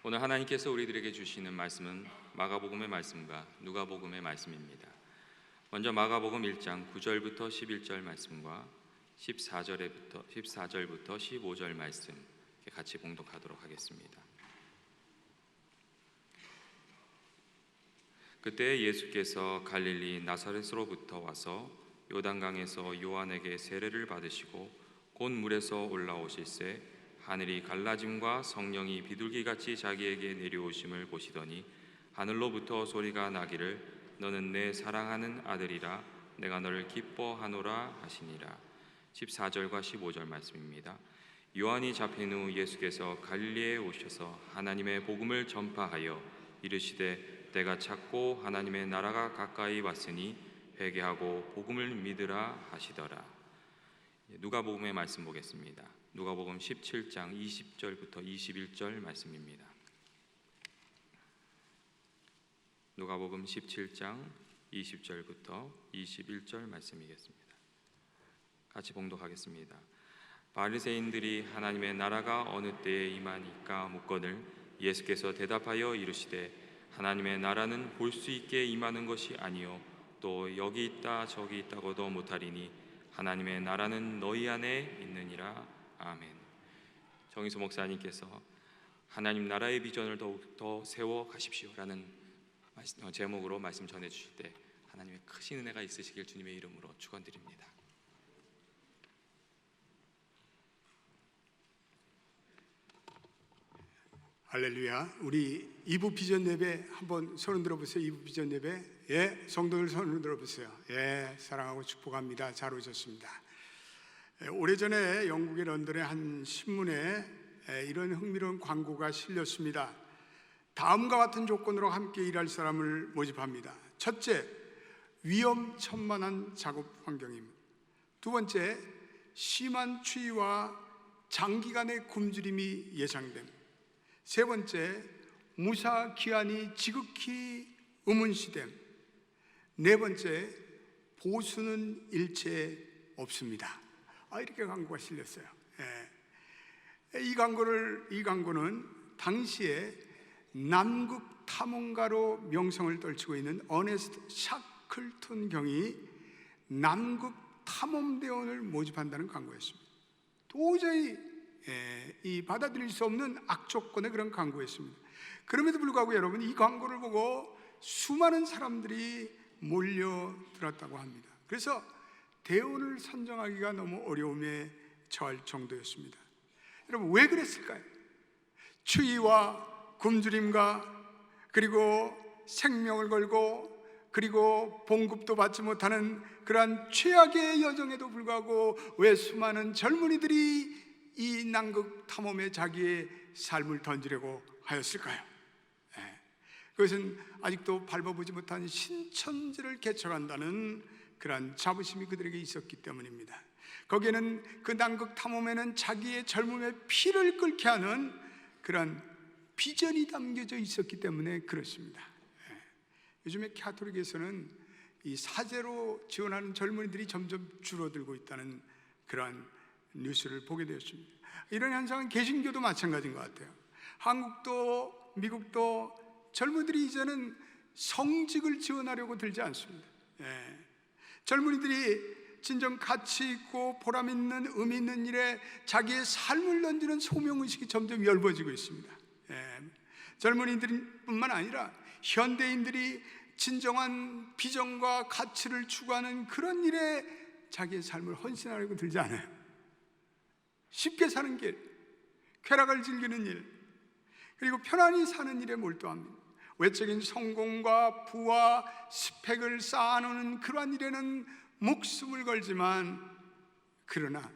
오늘 하나님께서 우리들에게 주시는 말씀은 마가복음의 말씀과 누가복음의 말씀입니다. 먼저 마가복음 1장 9절부터 11절 말씀과 14절부터 15절 말씀 같이 봉독하도록 하겠습니다. 그때 예수께서 갈릴리 나사렛으로부터 와서 요단강에서 요한에게 세례를 받으시고 곧 물에서 올라오실새 하늘이 갈라짐과 성령이 비둘기같이 자기에게 내려오심을 보시더니 하늘로부터 소리가 나기를 너는 내 사랑하는 아들이라 내가 너를 기뻐하노라 하시니라. 14절과 15절 말씀입니다. 요한이 잡힌 후 예수께서 갈릴리에 오셔서 하나님의 복음을 전파하여 이르시되 때가 찼고 하나님의 나라가 가까이 왔으니 회개하고 복음을 믿으라 하시더라. 누가복음의 말씀 보겠습니다. 누가복음 17장 20절부터 21절 말씀입니다. 누가복음 17장 20절부터 21절 말씀이겠습니다. 같이 봉독하겠습니다. 바리새인들이 하나님의 나라가 어느 때에 임하니까 묻거늘 예수께서 대답하여 이르시되 하나님의 나라는 볼 수 있게 임하는 것이 아니요 또 여기 있다 저기 있다고도 못하리니 하나님의 나라는 너희 안에 있느니라. 아멘. 정의수 목사님께서 하나님 나라의 비전을 더욱더 세워 가십시오라는 제목으로 말씀 전해 주실 때 하나님의 크신 은혜가 있으시길 주님의 이름으로 축원드립니다. 할렐루야. 우리 2부 비전 예배 한번 손을 들어보세요. 2부 비전 예배. 예, 성도들 손을 들어보세요. 예, 사랑하고 축복합니다. 잘 오셨습니다. 오래전에 영국의 런던의 한 신문에 이런 흥미로운 광고가 실렸습니다. 다음과 같은 조건으로 함께 일할 사람을 모집합니다. 첫째, 위험천만한 작업 환경입니다. 두 번째, 심한 추위와 장기간의 굶주림이 예상됩니다. 세 번째, 무사 기한이 지극히 의문시됨. 네 번째, 보수는 일체 없습니다. 이렇게 광고가 실렸어요. 이 광고는 당시에 남극 탐험가로 명성을 떨치고 있는 어네스트 샤클턴 경이 남극 탐험대원을 모집한다는 광고였습니다. 도저히 받아들일 수 없는 악조건의 그런 광고였습니다. 그럼에도 불구하고 여러분, 이 광고를 보고 수많은 사람들이 몰려들었다고 합니다. 그래서 대원을 선정하기가 너무 어려움에 처할 정도였습니다. 여러분, 왜 그랬을까요? 추위와 굶주림과 그리고 생명을 걸고 그리고 봉급도 받지 못하는 그러한 최악의 여정에도 불구하고 왜 수많은 젊은이들이 이 남극 탐험에 자기의 삶을 던지려고 하였을까요? 그것은 아직도 밟아보지 못한 신천지를 개척한다는 그러한 자부심이 그들에게 있었기 때문입니다. 거기에는 그 남극 탐험에는 자기의 젊음의 피를 끓게 하는 그러한 비전이 담겨져 있었기 때문에 그렇습니다. 요즘에 가톨릭에서는 이 사제로 지원하는 젊은이들이 점점 줄어들고 있다는 그러한 뉴스를 보게 되었습니다. 이런 현상은 개신교도 마찬가지인 것 같아요. 한국도 미국도 젊은이들이 이제는 성직을 지원하려고 들지 않습니다. 젊은이들이 진정 가치 있고 보람 있는 의미 있는 일에 자기의 삶을 던지는 소명의식이 점점 엷어지고 있습니다. 젊은이들뿐만 아니라 현대인들이 진정한 비전과 가치를 추구하는 그런 일에 자기의 삶을 헌신하려고 들지 않아요. 쉽게 사는 길, 쾌락을 즐기는 일, 그리고 편안히 사는 일에 몰두합니다. 외적인 성공과 부와 스펙을 쌓아놓는 그러한 일에는 목숨을 걸지만, 그러나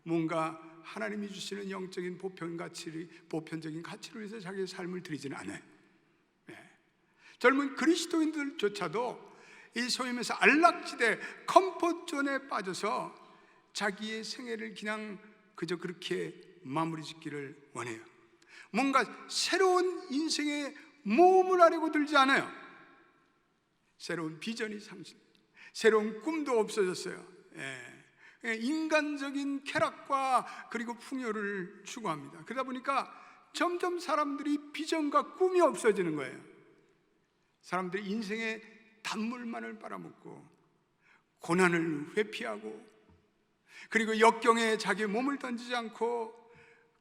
뭔가 하나님이 주시는 영적인 보편적인 가치를 위해서 자기의 삶을 드리지는 않아요. 젊은 그리스도인들조차도 이 소위 말해서 안락지대, 컴포트존에 빠져서 자기의 생애를 그냥 그저 그렇게 마무리 짓기를 원해요. 뭔가 새로운 인생의 모험을 하려고 들지 않아요. 새로운 비전이 상실, 새로운 꿈도 없어졌어요. 인간적인 쾌락과 그리고 풍요를 추구합니다. 그러다 보니까 점점 사람들이 비전과 꿈이 없어지는 거예요. 사람들이 인생의 단물만을 빨아먹고 고난을 회피하고, 그리고 역경에 자기의 몸을 던지지 않고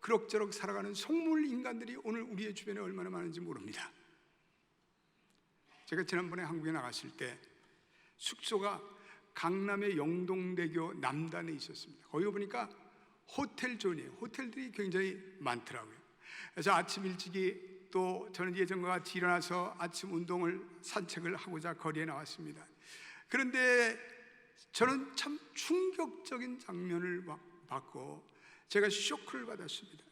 그럭저럭 살아가는 속물 인간들이 오늘 우리의 주변에 얼마나 많은지 모릅니다. 제가 지난번에 한국에 나갔을 때 숙소가 강남의 영동대교 남단에 있었습니다. 거기 보니까 호텔 존이에요. 호텔들이 굉장히 많더라고요. 그래서 아침 일찍이, 또 저는 예전과 같이 일어나서 아침 운동을, 산책을 하고자 거리에 나왔습니다. 그런데 저는 참 충격적인 장면을 봤고 제가 쇼크를 받았습니다.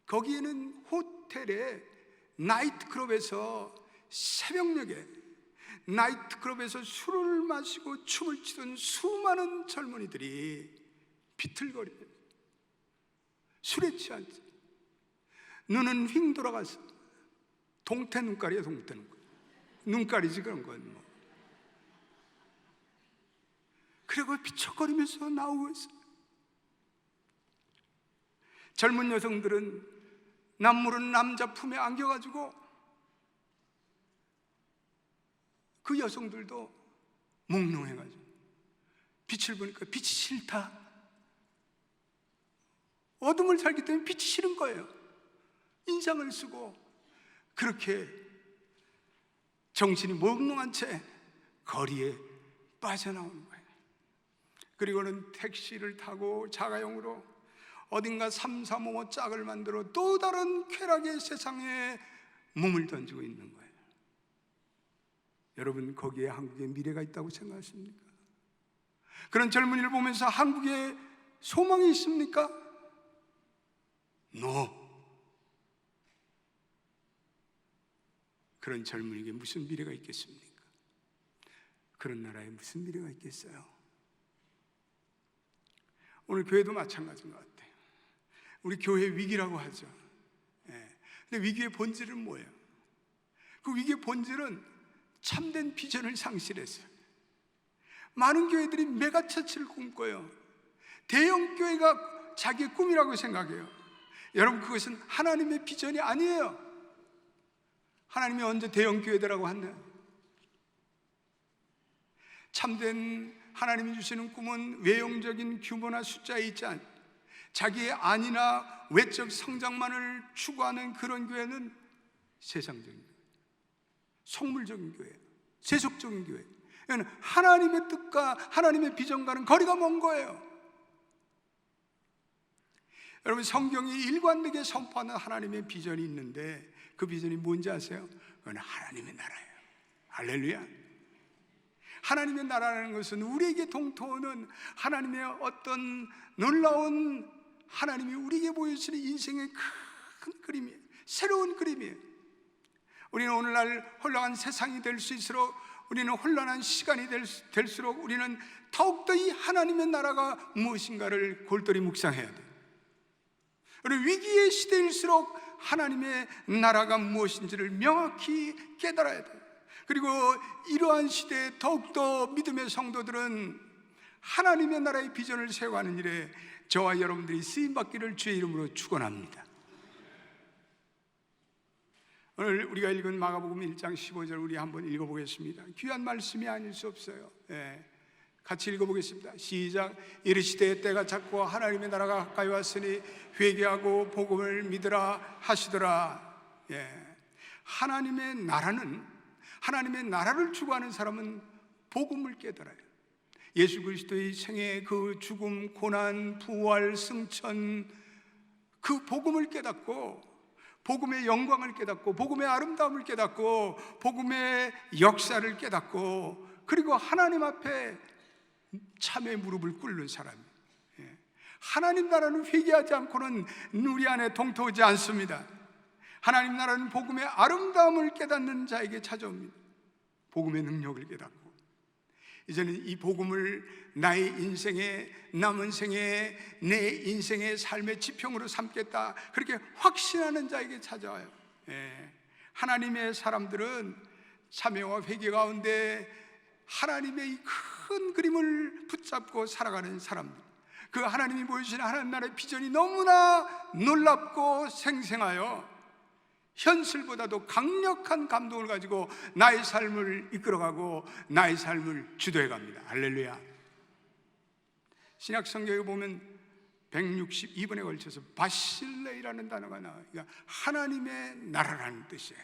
거기에는 호텔에 나이트클럽에서 새벽녘에 나이트클럽에서 술을 마시고 춤을 추던 수많은 젊은이들이 비틀거리며 술에 취한 채 눈은 휙 돌아가서, 동태 눈깔이에요. 동태 눈깔, 눈깔이지 그런 건 뭐. 그리고 비척거리면서 나오고 있어요. 젊은 여성들은 남모르는 남자 품에 안겨가지고, 그 여성들도 몽롱해가지고 빛을 보니까 빛이 싫다, 어둠을 살기 때문에 빛이 싫은 거예요. 인상을 쓰고 그렇게 정신이 몽롱한 채 거리에 빠져나오는 거예요. 그리고는 택시를 타고 자가용으로 어딘가 3, 4, 5 짝을 만들어 또 다른 쾌락의 세상에 몸을 던지고 있는 거예요. 여러분, 거기에 한국의 미래가 있다고 생각하십니까? 그런 젊은이를 보면서 한국에 소망이 있습니까? No. 그런 젊은이에게 무슨 미래가 있겠습니까? 그런 나라에 무슨 미래가 있겠어요? 오늘 교회도 마찬가지인 것 같아요. 우리 교회 위기라고 하죠. 근데 위기의 본질은 뭐예요? 그 위기의 본질은 참된 비전을 상실했어요. 많은 교회들이 메가처치를 꿈꿔요. 대형 교회가 자기의 꿈이라고 생각해요. 여러분, 그것은 하나님의 비전이 아니에요. 하나님이 언제 대형 교회들라고 했나요? 참된 하나님이 주시는 꿈은 외형적인 규모나 숫자에 있지 않아요. 자기의 안이나 외적 성장만을 추구하는 그런 교회는 세상적인 교회, 속물적인 교회, 세속적인 교회. 하나님의 뜻과 하나님의 비전과는 거리가 먼 거예요. 여러분, 성경이 일관되게 선포하는 하나님의 비전이 있는데, 그 비전이 뭔지 아세요? 그건 하나님의 나라예요. 할렐루야. 하나님의 나라라는 것은 우리에게 동토하는 하나님의 어떤 놀라운, 하나님이 우리에게 보여주시는 인생의 큰 그림이에요. 새로운 그림이에요. 우리는 오늘날 혼란한 세상이 될 수 있을수록, 우리는 혼란한 시간이 될수록 우리는 더욱더 이 하나님의 나라가 무엇인가를 골똘히 묵상해야 돼요. 우리 위기의 시대일수록 하나님의 나라가 무엇인지를 명확히 깨달아야 돼요. 그리고 이러한 시대에 더욱더 믿음의 성도들은 하나님의 나라의 비전을 세워가는 일에 저와 여러분들이 쓰임받기를 주의 이름으로 축원합니다. 오늘 우리가 읽은 마가복음 1장 15절 우리 한번 읽어보겠습니다. 귀한 말씀이 아닐 수 없어요. 같이 읽어보겠습니다. 시작. 이르시되 때가 찼고 하나님의 나라가 가까이 왔으니 회개하고 복음을 믿으라 하시더라. 하나님의 나라는, 하나님의 나라를 추구하는 사람은 복음을 깨달아요. 예수 그리스도의 생애, 그 죽음, 고난, 부활, 승천, 그 복음을 깨닫고, 복음의 영광을 깨닫고, 복음의 아름다움을 깨닫고, 복음의 역사를 깨닫고, 그리고 하나님 앞에 참의 무릎을 꿇는 사람이에요. 하나님 나라는 회개하지 않고는 우리 안에 동토하지 않습니다. 하나님 나라는 복음의 아름다움을 깨닫는 자에게 찾아옵니다. 복음의 능력을 깨닫고, 이제는 이 복음을 나의 인생의 남은 생에 내 인생의 삶의 지평으로 삼겠다, 그렇게 확신하는 자에게 찾아와요. 하나님의 사람들은 참회와 회개 가운데 하나님의 이 큰 그림을 붙잡고 살아가는 사람들, 그 하나님이 보여주신 하나님 나라의 비전이 너무나 놀랍고 생생하여 현실보다도 강력한 감동을 가지고 나의 삶을 이끌어가고 나의 삶을 주도해 갑니다. 할렐루야. 신약 성경에 보면 162번에 걸쳐서 바실레이라는 단어가 나와요. 그러니까 하나님의 나라라는 뜻이에요.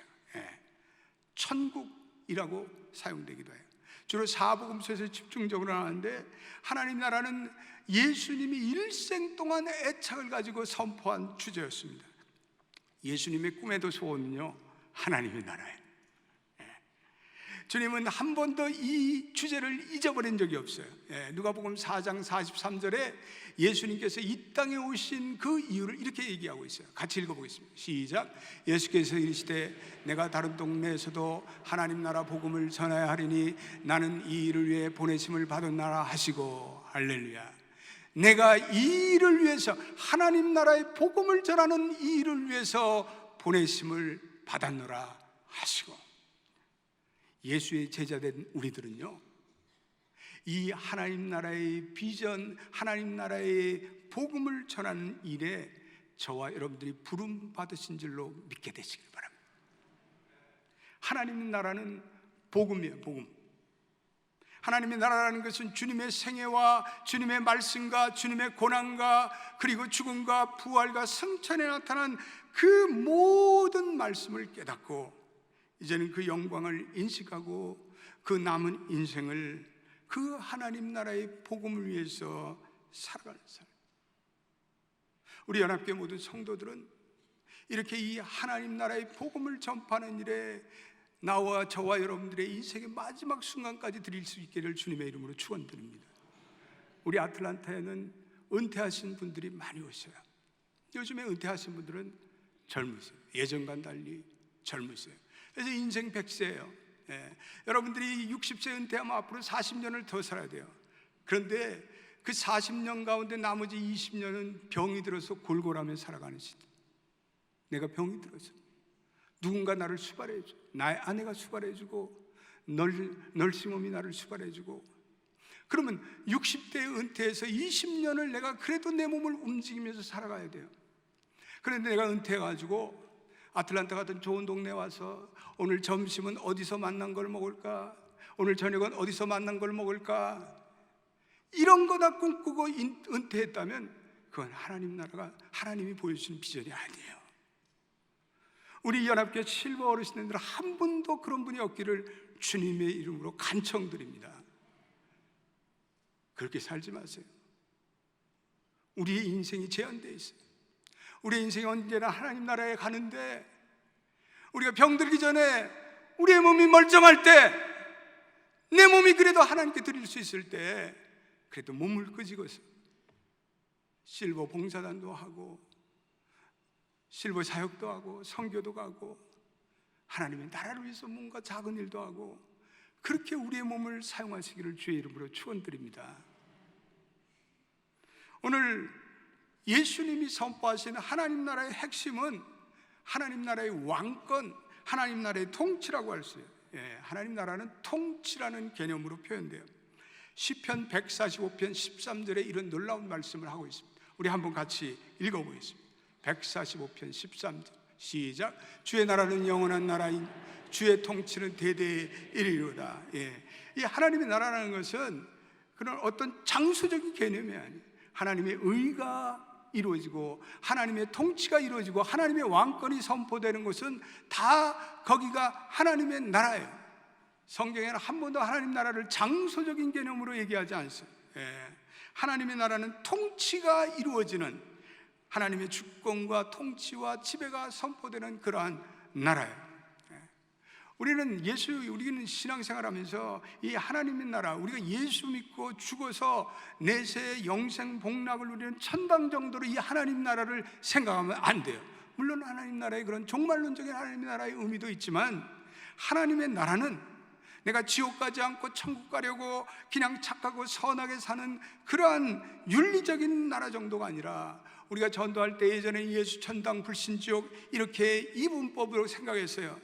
천국이라고 사용되기도 해요. 주로 사복음서에서 집중적으로 나오는데, 하나님 나라는 예수님이 일생 동안 애착을 가지고 선포한 주제였습니다. 예수님의 꿈에도 소원은요, 하나님의 나라예요. 주님은 한 번도 이 주제를 잊어버린 적이 없어요. 누가복음 4장 43절에 예수님께서 이 땅에 오신 그 이유를 이렇게 얘기하고 있어요. 같이 읽어보겠습니다. 시작. 예수께서 이르시되 내가 다른 동네에서도 하나님 나라 복음을 전해야 하리니 나는 이 일을 위해 보내심을 받았나라 하시고. 할렐루야. 내가 이 일을 위해서, 하나님 나라의 복음을 전하는 이 일을 위해서 보내심을 받았노라 하시고. 예수의 제자된 우리들은요, 이 하나님 나라의 비전, 하나님 나라의 복음을 전하는 일에 저와 여러분들이 부름 받으신 줄로 믿게 되시길 바랍니다. 하나님 나라는 복음이에요. 복음. 하나님의 나라라는 것은 주님의 생애와 주님의 말씀과 주님의 고난과 그리고 죽음과 부활과 승천에 나타난 그 모든 말씀을 깨닫고 이제는 그 영광을 인식하고 그 남은 인생을 그 하나님 나라의 복음을 위해서 살아가는 삶. 우리 연합교회 모든 성도들은 이렇게 이 하나님 나라의 복음을 전파하는 일에 나와 저와 여러분들의 인생의 마지막 순간까지 드릴 수 있기를 주님의 이름으로 축원드립니다. 우리 아틀란타에는 은퇴하신 분들이 많이 오셔요. 요즘에 은퇴하신 분들은 젊으세요. 예전과는 달리 젊으세요. 그래서 인생 100세예요. 여러분들이 60세 은퇴하면 앞으로 40년을 더 살아야 돼요. 그런데 그 40년 가운데 나머지 20년은 병이 들어서 골골하며 살아가는 시대. 내가 병이 들어서 누군가 나를 수발해줘. 나의 아내가 수발해주고 널싱홈이 나를 수발해주고. 그러면 60대에 은퇴해서 20년을 내가 그래도 내 몸을 움직이면서 살아가야 돼요. 그런데 내가 은퇴해가지고 아틀란타 같은 좋은 동네 와서 오늘 점심은 어디서 만난 걸 먹을까? 오늘 저녁은 어디서 만난 걸 먹을까? 이런 거다 꿈꾸고 은퇴했다면 그건 하나님 나라가, 하나님이 보여주시는 비전이 아니에요. 우리 연합교회 실버 어르신들 한 분도 그런 분이 없기를 주님의 이름으로 간청드립니다. 그렇게 살지 마세요. 우리의 인생이 제한되어 있어요. 우리의 인생이 언제나 하나님 나라에 가는데, 우리가 병들기 전에 우리의 몸이 멀쩡할 때, 내 몸이 그래도 하나님께 드릴 수 있을 때, 그래도 몸을 끄집어서 실버 봉사단도 하고 실버 사역도 하고 선교도 가고 하나님의 나라를 위해서 뭔가 작은 일도 하고, 그렇게 우리의 몸을 사용하시기를 주의 이름으로 축원드립니다. 오늘 예수님이 선포하신 하나님 나라의 핵심은 하나님 나라의 왕권, 하나님 나라의 통치라고 할 수 있어요. 하나님 나라는 통치라는 개념으로 표현돼요. 시편 145편 13절에 이런 놀라운 말씀을 하고 있습니다. 우리 한번 같이 읽어보겠습니다. 145편 13절 시작. 주의 나라는 영원한 나라인 주의 통치는 대대에 이르리로다. 이 하나님의 나라라는 것은 그런 어떤 장소적인 개념이 아니에요. 하나님의 의가 이루어지고 하나님의 통치가 이루어지고 하나님의 왕권이 선포되는 것은 다 거기가 하나님의 나라예요. 성경에는 한 번도 하나님 나라를 장소적인 개념으로 얘기하지 않습니다. 하나님의 나라는 통치가 이루어지는, 하나님의 주권과 통치와 지배가 선포되는 그러한 나라예요. 우리는 신앙생활하면서 이 하나님의 나라, 우리가 예수 믿고 죽어서 내세 영생 복락을 누리는 천당 정도로 이 하나님 나라를 생각하면 안 돼요. 물론 하나님 나라의 그런 종말론적인 하나님의 나라의 의미도 있지만, 하나님의 나라는 내가 지옥 가지 않고 천국 가려고 그냥 착하고 선하게 사는 그러한 윤리적인 나라 정도가 아니라, 우리가 전도할 때 예전에 예수 천당 불신지옥 이렇게 이분법으로 생각했어요.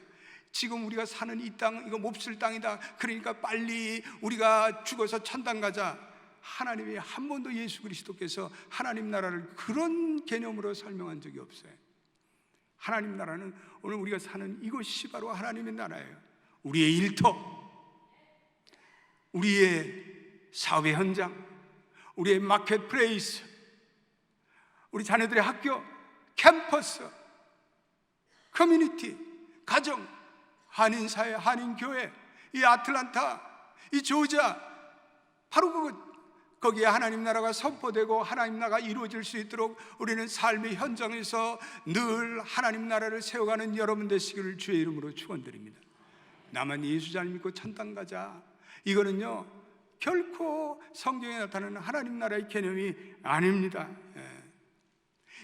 지금 우리가 사는 이 땅, 이거 몹쓸 땅이다. 그러니까 빨리 우리가 죽어서 천당 가자. 하나님이 한 번도 예수 그리스도께서 하나님 나라를 그런 개념으로 설명한 적이 없어요. 하나님 나라는 오늘 우리가 사는 이곳이 바로 하나님의 나라예요. 우리의 일터, 우리의 사업의 현장, 우리의 마켓플레이스, 우리 자녀들의 학교, 캠퍼스, 커뮤니티, 가정, 한인사회, 한인교회, 이 아틀란타, 이 조지아, 바로 거기에 하나님 나라가 선포되고 하나님 나라가 이루어질 수 있도록 우리는 삶의 현장에서 늘 하나님 나라를 세워가는 여러분 되시기를 주의 이름으로 축원드립니다. 나만 예수 잘 믿고 천당 가자, 이거는요 결코 성경에 나타나는 하나님 나라의 개념이 아닙니다.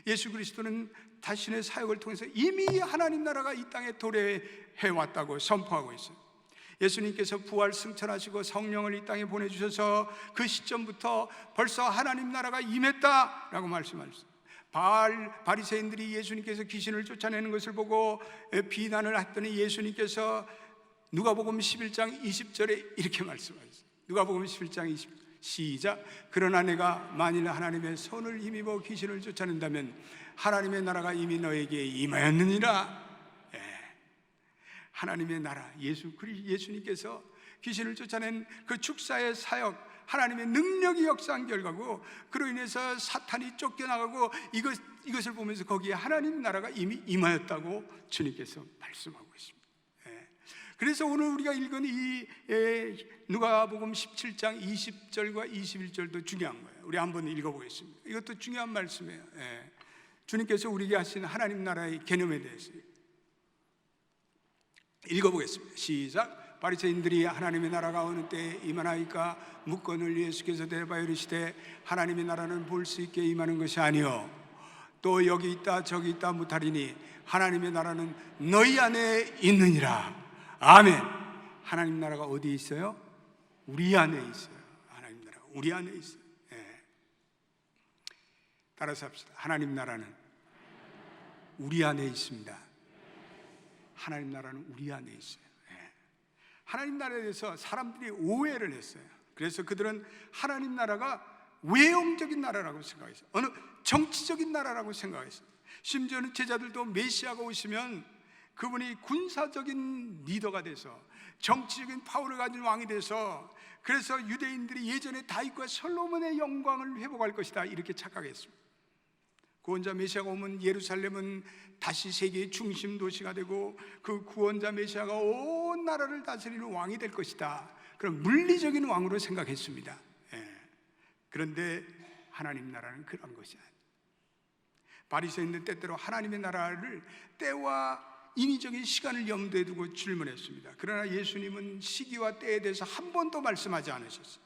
예수 그리스도는 자신의 사역을 통해서 이미 하나님 나라가 이 땅에 도래해 왔다고 선포하고 있어요. 예수님께서 부활 승천하시고 성령을 이 땅에 보내주셔서 그 시점부터 벌써 하나님 나라가 임했다라고 말씀하셨어요. 바리새인들이 예수님께서 귀신을 쫓아내는 것을 보고 비난을 했더니 예수님께서 누가복음 11장 20절에 이렇게 말씀하셨어요. 누가복음 11장 20절 시작. 그러나 내가 만일 하나님의 손을 힘입어 귀신을 쫓아낸다면 하나님의 나라가 이미 너에게 임하였느니라. 하나님의 나라, 예수님께서 귀신을 쫓아낸 그 축사의 사역, 하나님의 능력이 역사한 결과고, 그로 인해서 사탄이 쫓겨나가고, 이것을 보면서 거기에 하나님 나라가 이미 임하였다고 주님께서 말씀하고 있습니다. 그래서 오늘 우리가 읽은 이 누가복음 17장 20절과 21절도 중요한 거예요. 우리 한번 읽어보겠습니다. 이것도 중요한 말씀이에요. 주님께서 우리에게 하신 하나님 나라의 개념에 대해서 읽어보겠습니다. 시작. 바리새인들이 하나님의 나라가 어느 때에 임하나이까 묻거늘 예수께서 대답하여 이르시되 하나님의 나라는 볼 수 있게 임하는 것이 아니요 또 여기 있다 저기 있다 못하리니 하나님의 나라는 너희 안에 있느니라. 아멘. 하나님 나라가 어디에 있어요? 우리 안에 있어요. 하나님 나라가 우리 안에 있어요. 따라서 합시다. 하나님 나라는 우리 안에 있습니다. 하나님 나라는 우리 안에 있어요. 하나님 나라에 대해서 사람들이 오해를 했어요. 그래서 그들은 하나님 나라가 외형적인 나라라고 생각했어요. 어느 정치적인 나라라고 생각했어요. 심지어는 제자들도 메시아가 오시면 그분이 군사적인 리더가 돼서 정치적인 파워를 가진 왕이 돼서, 그래서 유대인들이 예전에 다윗과 솔로몬의 영광을 회복할 것이다 이렇게 착각했습니다. 구원자 메시아가 오면 예루살렘은 다시 세계의 중심 도시가 되고 그 구원자 메시아가 온 나라를 다스리는 왕이 될 것이다, 그런 물리적인 왕으로 생각했습니다. 그런데 하나님 나라는 그런 것이 아니에요. 바리새인들 때때로 하나님의 나라를 때와 인위적인 시간을 염두에 두고 질문했습니다. 그러나 예수님은 시기와 때에 대해서 한 번도 말씀하지 않으셨어요.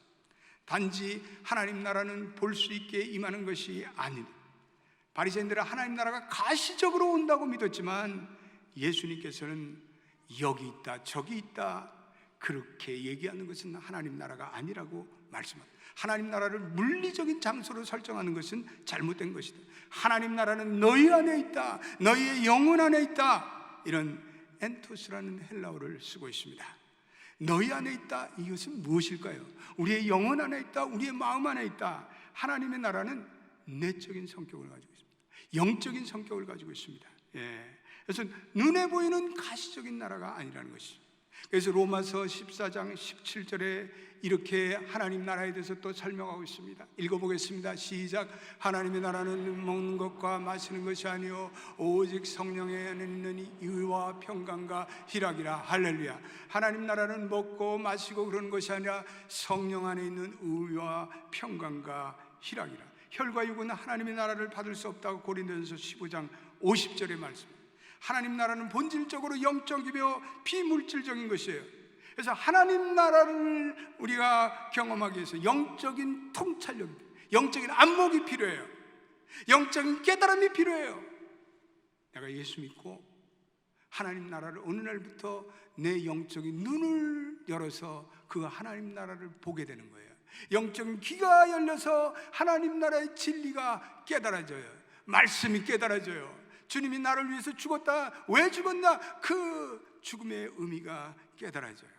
단지 하나님 나라는 볼 수 있게 임하는 것이 아니다. 바리새인들은 하나님 나라가 가시적으로 온다고 믿었지만 예수님께서는 여기 있다 저기 있다 그렇게 얘기하는 것은 하나님 나라가 아니라고 말씀합니다. 하나님 나라를 물리적인 장소로 설정하는 것은 잘못된 것이다. 하나님 나라는 너희 안에 있다, 너희의 영혼 안에 있다, 이런 엔토스라는 헬라어를 쓰고 있습니다. 너희 안에 있다, 이것은 무엇일까요? 우리의 영혼 안에 있다, 우리의 마음 안에 있다. 하나님의 나라는 내적인 성격을 가지고 있습니다. 영적인 성격을 가지고 있습니다. 그래서 눈에 보이는 가시적인 나라가 아니라는 것이죠. 그래서 로마서 14장 17절에 이렇게 하나님 나라에 대해서 또 설명하고 있습니다. 읽어보겠습니다. 시작. 하나님의 나라는 먹는 것과 마시는 것이 아니요 오직 성령에 있는 의와 평강과 희락이라. 할렐루야. 하나님 나라는 먹고 마시고 그런 것이 아니라 성령 안에 있는 의와 평강과 희락이라. 혈과 육은 하나님의 나라를 받을 수 없다고 고린도전서 15장 50절의 말씀. 하나님 나라는 본질적으로 영적이며 비물질적인 것이에요. 그래서 하나님 나라를 우리가 경험하기 위해서 영적인 통찰력, 영적인 안목이 필요해요. 영적인 깨달음이 필요해요. 내가 예수 믿고 하나님 나라를 어느 날부터 내 영적인 눈을 열어서 그 하나님 나라를 보게 되는 거예요. 영적인 귀가 열려서 하나님 나라의 진리가 깨달아져요. 말씀이 깨달아져요. 주님이 나를 위해서 죽었다. 왜 죽었나? 그 죽음의 의미가 깨달아져요.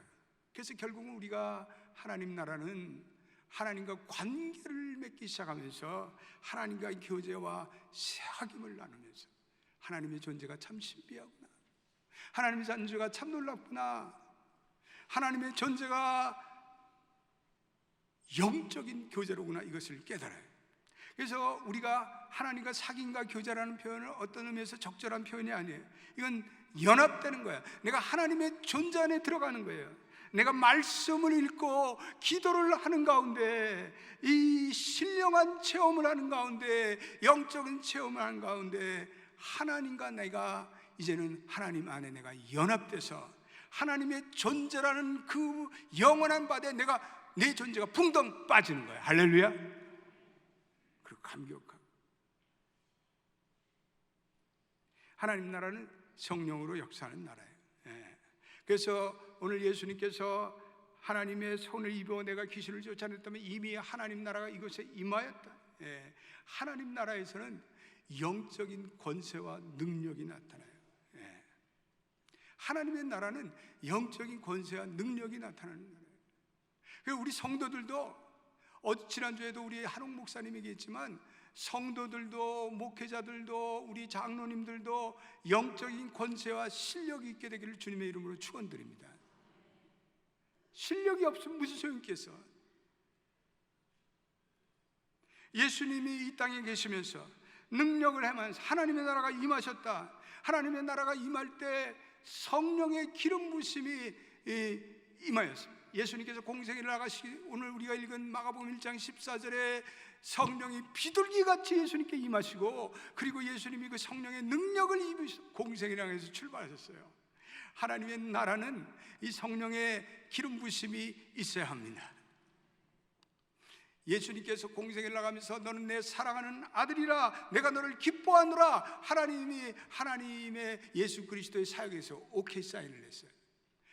그래서 결국은 우리가 하나님 나라는 하나님과 관계를 맺기 시작하면서 하나님과의 교제와 사귐을 나누면서 하나님의 존재가 참 신비하구나, 하나님의 존재가 참 놀랍구나, 하나님의 존재가 영적인 교제로구나, 이것을 깨달아요. 그래서 우리가 하나님과 사귐과 교제라는 표현은 어떤 의미에서 적절한 표현이 아니에요. 이건 연합되는 거야. 내가 하나님의 존재 안에 들어가는 거예요. 내가 말씀을 읽고 기도를 하는 가운데, 이 신령한 체험을 하는 가운데, 영적인 체험을 하는 가운데 하나님과 내가 이제는 하나님 안에 내가 연합돼서 하나님의 존재라는 그 영원한 바다에 내 존재가 붕덩 빠지는 거예요. 할렐루야. 그리고 감격하고, 하나님 나라는 성령으로 역사하는 나라예요. 그래서 오늘 예수님께서 하나님의 손을 입어 내가 귀신을 쫓아냈다면 이미 하나님 나라가 이곳에 임하였다. 하나님 나라에서는 영적인 권세와 능력이 나타나요. 하나님의 나라는 영적인 권세와 능력이 나타나는 나라예요. 그래서 우리 성도들도, 지난주에도 우리 한옥 목사님 얘기했지만, 성도들도 목회자들도 우리 장로님들도 영적인 권세와 실력이 있게 되기를 주님의 이름으로 축원드립니다. 실력이 없으면 무슨 소용이 있겠어? 예수님이 이 땅에 계시면서 능력을 행하면서 하나님의 나라가 임하셨다. 하나님의 나라가 임할 때 성령의 기름 부심이 임하였습니다. 예수님께서 공생애를 나가시기, 오늘 우리가 읽은 마가복음 1장 14절에 성령이 비둘기같이 예수님께 임하시고, 그리고 예수님이 그 성령의 능력을 입으셔 공생애를 향해서 출발하셨어요. 하나님의 나라는 이 성령의 기름 부심이 있어야 합니다. 예수님께서 공생애를 나가면서 너는 내 사랑하는 아들이라, 내가 너를 기뻐하노라, 하나님의 예수 그리스도의 사역에서 오케이 사인을 했어요.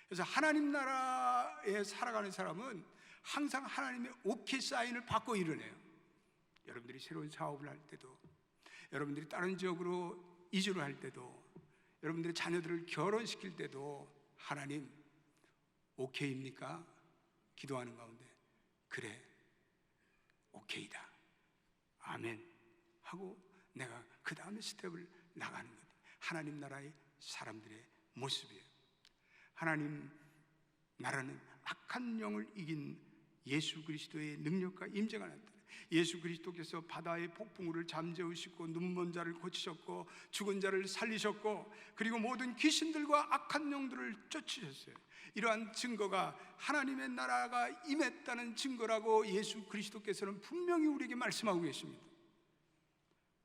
그래서 하나님 나라에 살아가는 사람은 항상 하나님의 오케이 사인을 받고 일어나요. 여러분들이 새로운 사업을 할 때도, 여러분들이 다른 지역으로 이주를 할 때도, 여러분들의 자녀들을 결혼시킬 때도 하나님 오케이입니까? 기도하는 가운데 그래, 오케이다, 아멘 하고 내가 그 다음에 스텝을 나가는 것, 하나님 나라의 사람들의 모습이에요. 하나님 나라는 악한 영을 이긴 예수 그리스도의 능력과 임재가 나타나요. 예수 그리스도께서 바다의 폭풍우를 잠재우시고 눈먼 자를 고치셨고 죽은 자를 살리셨고, 그리고 모든 귀신들과 악한 영들을 쫓으셨어요. 이러한 증거가 하나님의 나라가 임했다는 증거라고 예수 그리스도께서는 분명히 우리에게 말씀하고 계십니다.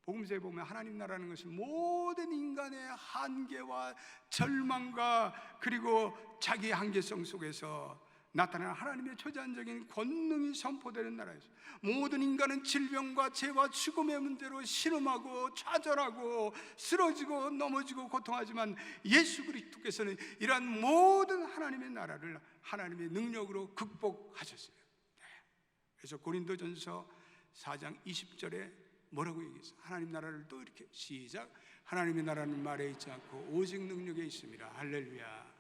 복음서에 보면 하나님 나라는 것은 모든 인간의 한계와 절망과 그리고 자기의 한계성 속에서 나타나는 하나님의 초자연적인 권능이 선포되는 나라에서, 모든 인간은 질병과 죄와 죽음의 문제로 신음하고 좌절하고 쓰러지고 넘어지고 고통하지만, 예수 그리스도께서는 이러한 모든 하나님의 나라를 하나님의 능력으로 극복하셨어요. 그래서 고린도전서 4장 20절에 뭐라고 얘기했어요? 하나님 나라를 또 이렇게 시작, 하나님의 나라는 말에 있지 않고 오직 능력에 있습니다. 할렐루야.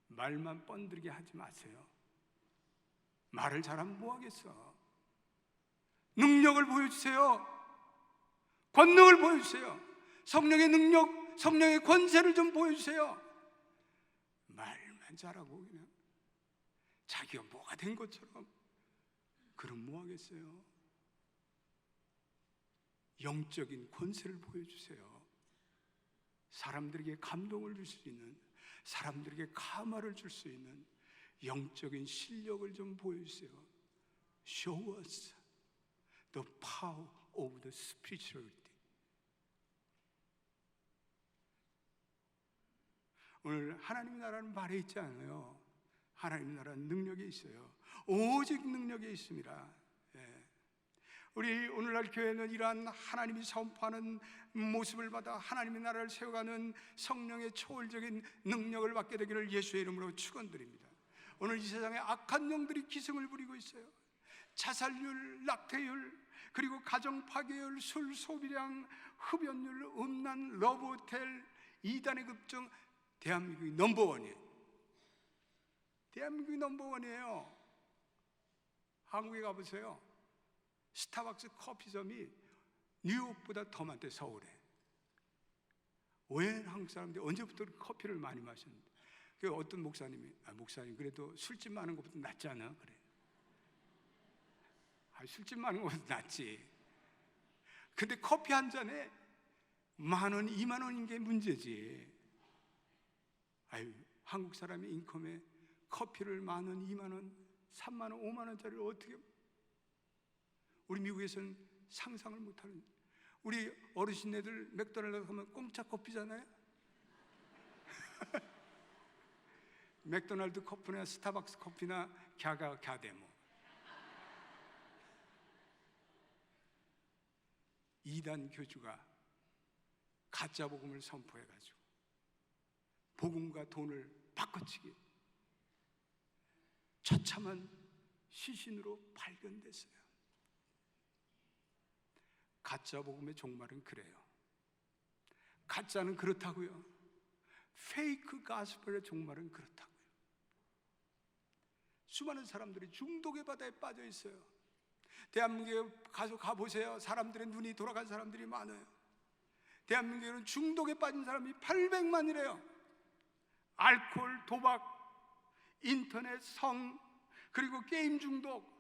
말만 뻔들게 하지 마세요. 말을 잘하면 뭐하겠어? 능력을 보여주세요. 권능을 보여주세요. 성령의 능력, 성령의 권세를 좀 보여주세요. 말만 잘하고 그냥 자기가 뭐가 된 것처럼, 그럼 뭐하겠어요? 영적인 권세를 보여주세요. 사람들에게 감동을 줄 수 있는, 사람들에게 감화를 줄 수 있는 영적인 실력을 좀 보여주세요. Show us the power of the spirituality. 오늘 하나님의 나라는 말에 있지 않아요. 하나님의 나라는 능력에 있어요. 오직 능력에 있습니다. 우리 오늘날 교회는 이러한 하나님이 선포하는 모습을 받아 하나님의 나라를 세워가는 성령의 초월적인 능력을 받게 되기를 예수의 이름으로 축원드립니다. 오늘 이 세상에 악한 영들이 기승을 부리고 있어요. 자살률, 낙태율, 그리고 가정 파괴율, 술 소비량, 흡연율, 음란, 러브호텔, 이단의 급증, 대한민국이 넘버원이에요. 대한민국이 넘버원이에요. 한국에 가보세요. 스타벅스 커피점이 뉴욕보다 더 많대, 서울에. 왜 한국 사람들이 언제부터 커피를 많이 마셨는데? 그 어떤 목사님 그래도 술집 많은 것보다 낫지 않아? 그래. 술집 많은 것보다 낫지. 근데 커피 한 잔에 10,000원, 20,000원인 게 문제지. 한국 사람의 인컴에 커피를 10,000원, 20,000원, 30,000원, 50,000원짜리를 어떻게, 우리 미국에서는 상상을 못하는. 우리 어르신네들 맥도날드 가면 공짜 커피잖아요. 맥도날드 커피나 스타벅스 커피나 갸대 뭐. 이단 교주가 가짜 복음을 선포해가지고 복음과 돈을 바꿔치기, 처참한 시신으로 발견됐어요. 가짜 복음의 종말은 그래요. 가짜는 그렇다고요. 페이크 가스펠의 종말은 그렇다고요. 수많은 사람들이 중독의 바다에 빠져 있어요. 대한민국에 가보세요. 사람들의 눈이 돌아간 사람들이 많아요. 대한민국에는 중독에 빠진 사람이 800만이래요. 알코올, 도박, 인터넷, 성, 그리고 게임 중독.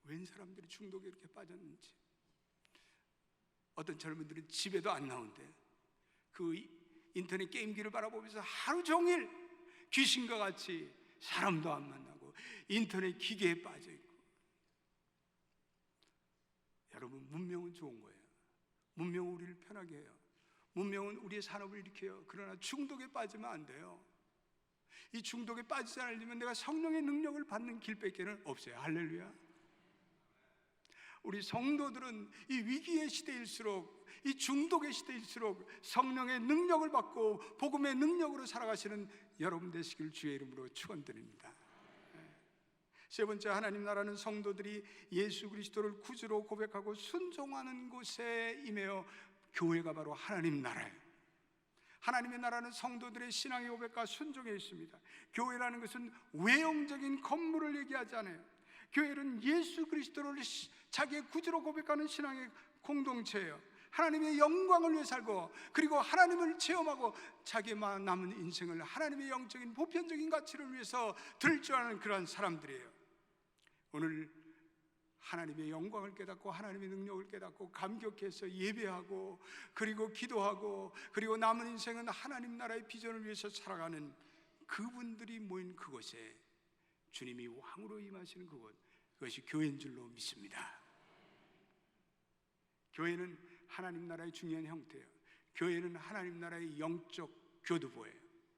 웬 사람들이 중독에 이렇게 빠졌는지. 어떤 젊은들은 집에도 안 나온대. 그 인터넷 게임기를 바라보면서 하루 종일 귀신과 같이 사람도 안 만나고 인터넷 기계에 빠져 있고. 여러분, 문명은 좋은 거예요. 문명은 우리를 편하게 해요. 문명은 우리의 산업을 일으켜요. 그러나 중독에 빠지면 안 돼요. 이 중독에 빠지지 않으려면 내가 성령의 능력을 받는 길밖에는 없어요. 할렐루야. 우리 성도들은 이 위기의 시대일수록, 이 중독의 시대일수록 성령의 능력을 받고 복음의 능력으로 살아가시는 여러분 되시길 주의 이름으로 축원드립니다. 세 번째, 하나님 나라는 성도들이 예수 그리스도를 구주로 고백하고 순종하는 곳에 임하여, 교회가 바로 하나님 나라예요. 하나님의 나라는 성도들의 신앙의 고백과 순종에 있습니다. 교회라는 것은 외형적인 건물을 얘기하지 않아요. 교회는 예수 그리스도를 자기의 구주로 고백하는 신앙의 공동체예요. 하나님의 영광을 위해 살고, 그리고 하나님을 체험하고 자기만 남은 인생을 하나님의 영적인 보편적인 가치를 위해서 들주하는 그러한 사람들이에요. 오늘 하나님의 영광을 깨닫고 하나님의 능력을 깨닫고 감격해서 예배하고, 그리고 기도하고, 그리고 남은 인생은 하나님 나라의 비전을 위해서 살아가는 그분들이 모인 그곳에 주님이 왕으로 임하시는 그곳, 그것이 교회인 줄로 믿습니다. 교회는 하나님 나라의 중요한 형태예요. 교회는 하나님 나라의 영적 교두보예요.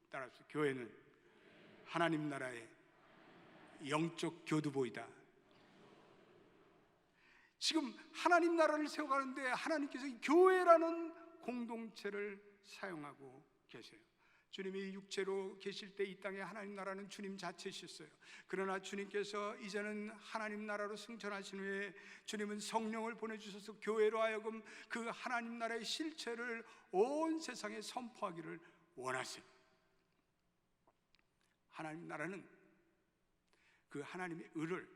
따라서 교회는 하나님 나라의 영적 교두보이다. 지금 하나님 나라를 세워가는데 하나님께서 교회라는 공동체를 사용하고 계세요. 주님이 육체로 계실 때 이 땅에 하나님 나라는 주님 자체셨어요. 그러나 주님께서 이제는 하나님 나라로 승천하신 후에 주님은 성령을 보내주셔서 교회로 하여금 그 하나님 나라의 실체를 온 세상에 선포하기를 원하세요. 하나님 나라는 그 하나님의 의를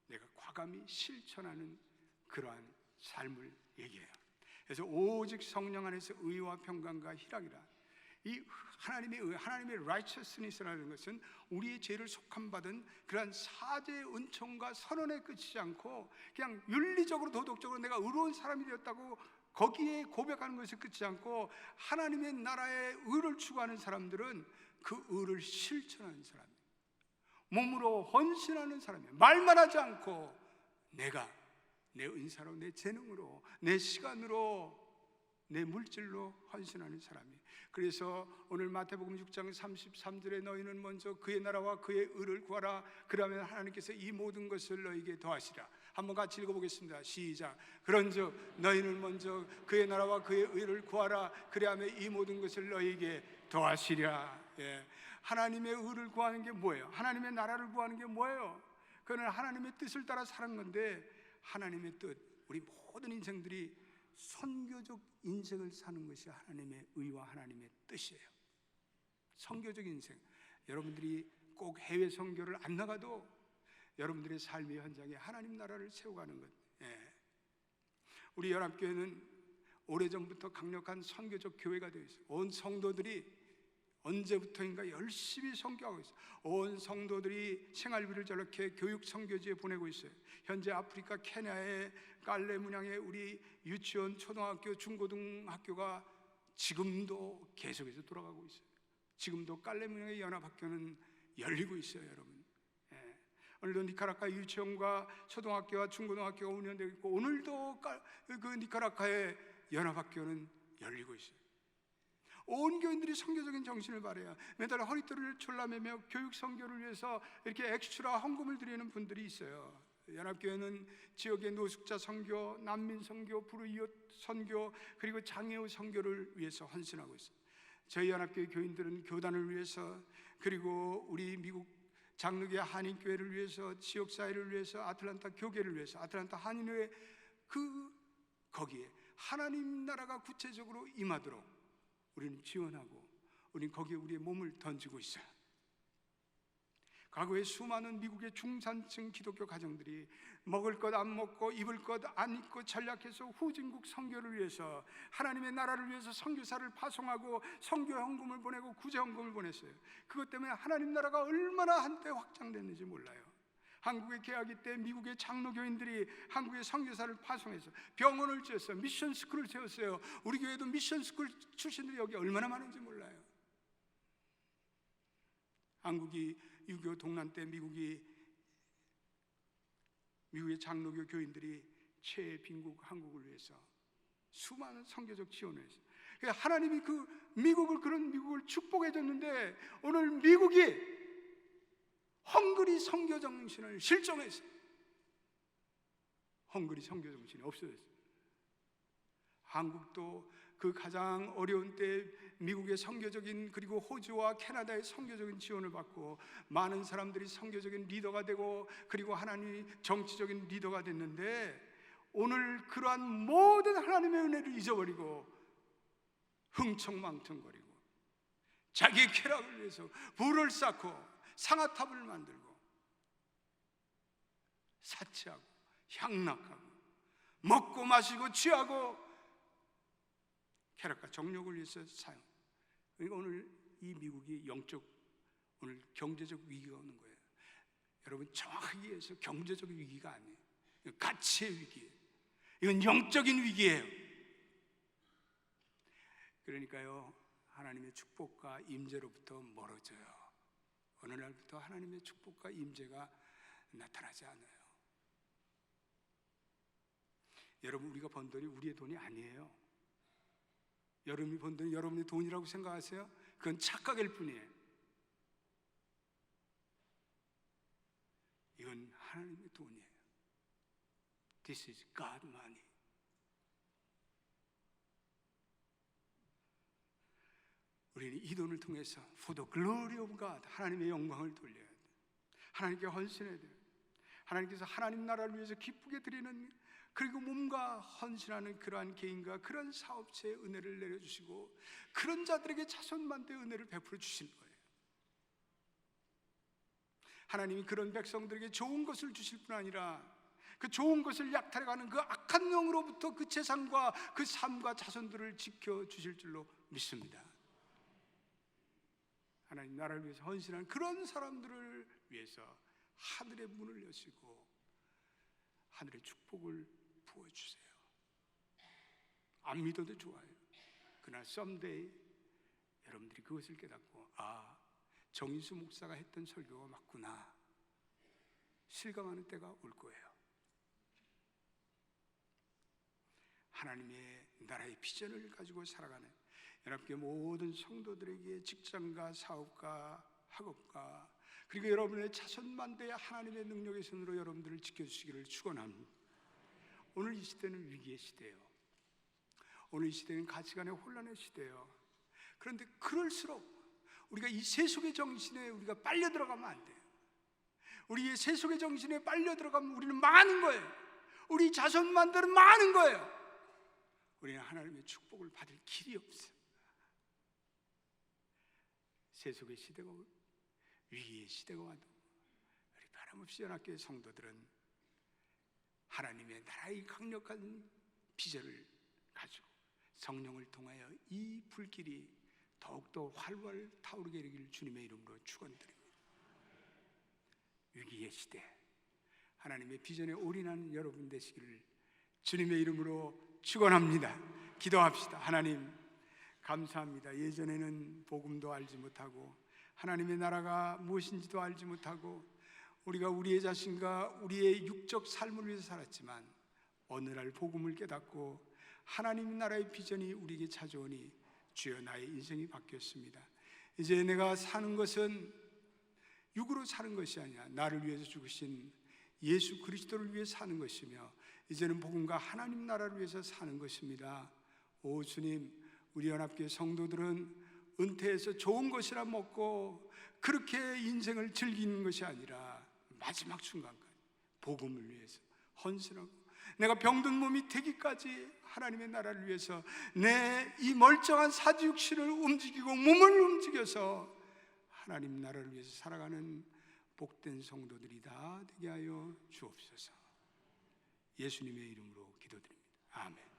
내가 과감히 실천하는 그러한 삶을 얘기해요. 그래서 오직 성령 안에서 의와 평강과 희락이라. 이 하나님의 의, 하나님의 righteousness라는 것은 우리의 죄를 속함받은 그러한 사죄의 은총과 선언에 그치지 않고 그냥 윤리적으로 도덕적으로 내가 의로운 사람이 되었다고 거기에 고백하는 것에 그치지 않고, 하나님의 나라의 의를 추구하는 사람들은 그 의를 실천하는 사람이에요. 몸으로 헌신하는 사람이에요. 말만 하지 않고 내가 내 은사로, 내 재능으로, 내 시간으로, 내 물질로 헌신하는 사람이에요. 그래서 오늘 마태복음 6장 33절에 너희는 먼저 그의 나라와 그의 의를 구하라. 그러면 하나님께서 이 모든 것을 너희에게 더하시라. 한번 같이 읽어보겠습니다. 시작. 그런즉 너희는 먼저 그의 나라와 그의 의를 구하라. 그리하면 이 모든 것을 너희에게 더하시랴. 예. 하나님의 의를 구하는 게 뭐예요? 하나님의 나라를 구하는 게 뭐예요? 그는 하나님의 뜻을 따라 사는 건데, 하나님의 뜻, 우리 모든 인생들이 선교적 인생을 사는 것이 하나님의 의와 하나님의 뜻이에요. 선교적 인생. 여러분들이 꼭 해외 선교를 안 나가도 여러분들의 삶의 현장에 하나님 나라를 세워가는 것. 우리 연합교회는 오래전부터 강력한 선교적 교회가 되어 있어요. 온 성도들이 언제부터인가 열심히 선교하고 있어요. 온 성도들이 생활비를 저렇게 교육 선교지에 보내고 있어요. 현재 아프리카 케냐의 깔레 문양의 우리 유치원, 초등학교, 중고등학교가 지금도 계속해서 돌아가고 있어요. 지금도 깔레 문양의 연합학교는 열리고 있어요, 여러분. 오늘도 니카라카 유치원과 초등학교와 중고등학교가 운영되고 있고, 오늘도 그 니카라카의 연합학교는 열리고 있어요. 온 교인들이 선교적인 정신을 발해야 매달 허리띠를 졸라매며 교육 선교를 위해서 이렇게 엑스트라 헌금을 드리는 분들이 있어요. 연합교회는 지역의 노숙자 선교, 난민 선교, 불우이웃 선교, 그리고 장애우 선교를 위해서 헌신하고 있어요. 저희 연합교회 교인들은 교단을 위해서, 그리고 우리 미국 장로교 한인교회를 위해서, 지역사회를 위해서, 아틀란타 교계를 위해서, 아틀란타 한인회 거기에 하나님 나라가 구체적으로 임하도록 우리는 지원하고, 우리는 거기에 우리의 몸을 던지고 있어요. 과거에 수많은 미국의 중산층 기독교 가정들이 먹을 것 안 먹고 입을 것 안 입고 전략해서 후진국 선교를 위해서, 하나님의 나라를 위해서 선교사를 파송하고 선교 헌금을 보내고 구제 헌금을 보냈어요. 그것 때문에 하나님 나라가 얼마나 한때 확장됐는지 몰라요. 한국의 개화기 때 미국의 장로교인들이 한국의 선교사를 파송해서 병원을 지었어요. 미션 스쿨을 세웠어요. 우리 교회도 미션 스쿨 출신들이 여기 얼마나 많은지 몰라요. 한국이 6.25 동란 때 미국의 장로교 교인들이 최빈국 한국을 위해서 수많은 선교적 지원을 했어요. 하나님이 그런 미국을 축복해 줬는데, 오늘 미국이 헝그리 선교 정신을 실종했어요. 헝그리 선교 정신이 없어졌어요. 한국도 그 가장 어려운 때 미국의 선교적인, 그리고 호주와 캐나다의 선교적인 지원을 받고 많은 사람들이 선교적인 리더가 되고, 그리고 하나님이 정치적인 리더가 됐는데, 오늘 그러한 모든 하나님의 은혜를 잊어버리고 흥청망청거리고 자기 쾌락을 위해서 부를 쌓고 상아탑을 만들고 사치하고 향락하고 먹고 마시고 취하고 쾌락과 정욕을 위해서 사용. 그러니까 오늘 이 미국이 오늘 경제적 위기가 오는 거예요. 여러분, 정확하게 해서 경제적 위기가 아니에요. 이건 가치의 위기예요. 이건 영적인 위기예요. 그러니까요, 하나님의 축복과 임재로부터 멀어져요. 어느 날부터 하나님의 축복과 임재가 나타나지 않아요. 여러분, 우리가 번 돈이 우리의 돈이 아니에요. 여러분이 번 돈이 여러분의 돈이라고 생각하세요? 그건 착각일 뿐이에요. 이건 하나님의 돈이에요. This is God money. 우리는 이 돈을 통해서 for the glory of God, 하나님의 영광을 돌려야 돼요. 하나님께 헌신해야 돼요. 하나님께서 하나님 나라를 위해서 기쁘게 드리는, 그리고 몸과 헌신하는 그러한 개인과 그런 사업체의 은혜를 내려주시고, 그런 자들에게 자손만대의 은혜를 베풀어 주시는 거예요. 하나님이 그런 백성들에게 좋은 것을 주실 뿐 아니라 그 좋은 것을 약탈해가는 그 악한 영으로부터 그 재산과 그 삶과 자손들을 지켜주실 줄로 믿습니다. 하나님 나라를 위해서 헌신하는 그런 사람들을 위해서 하늘의 문을 여시고 하늘의 축복을 부어주세요. 안 믿어도 좋아요. 그러나 someday 여러분들이 그것을 깨닫고, 아, 정인수 목사가 했던 설교가 맞구나, 실감하는 때가 올 거예요. 하나님의 나라의 비전을 가지고 살아가는 여러분께 모든 성도들에게 직장과 사업과 학업과 그리고 여러분의 자손만대의 하나님의 능력의 손으로 여러분들을 지켜주시기를 축원합니다. 오늘 이 시대는 위기의 시대예요. 오늘 이 시대는 가치관의 혼란의 시대예요. 그런데 그럴수록 우리가 이 세속의 정신에 우리가 빨려 들어가면 안 돼요. 우리의 세속의 정신에 빨려 들어가면 우리는 망하는 거예요. 우리 자손만들은 망하는 거예요. 우리는 하나님의 축복을 받을 길이 없어요. 세속의 시대가 위기의 시대가 와도 우리 변함없이 연합교회 성도들은 하나님의 나라의 강력한 비전을 가지고 성령을 통하여 이 불길이 더욱더 활활 타오르게 되기를 주님의 이름으로 축원드립니다. 위기의 시대 하나님의 비전에 올인하는 여러분 되시기를 주님의 이름으로 축원합니다. 기도합시다. 하나님 감사합니다. 예전에는 복음도 알지 못하고 하나님의 나라가 무엇인지도 알지 못하고 우리가 우리의 자신과 우리의 육적 삶을 위해서 살았지만 어느 날 복음을 깨닫고 하나님 나라의 비전이 우리에게 찾아오니 주여 나의 인생이 바뀌었습니다. 이제 내가 사는 것은 육으로 사는 것이 아니라 나를 위해서 죽으신 예수 그리스도를 위해 사는 것이며 이제는 복음과 하나님 나라를 위해서 사는 것입니다. 오 주님, 우리 연합교회 성도들은 은퇴해서 좋은 것이라 먹고 그렇게 인생을 즐기는 것이 아니라 마지막 순간까지 복음을 위해서 헌신하고 내가 병든 몸이 되기까지 하나님의 나라를 위해서 내 이 멀쩡한 사지육신을 움직이고 몸을 움직여서 하나님 나라를 위해서 살아가는 복된 성도들이 다 되게 하여 주옵소서. 예수님의 이름으로 기도드립니다. 아멘.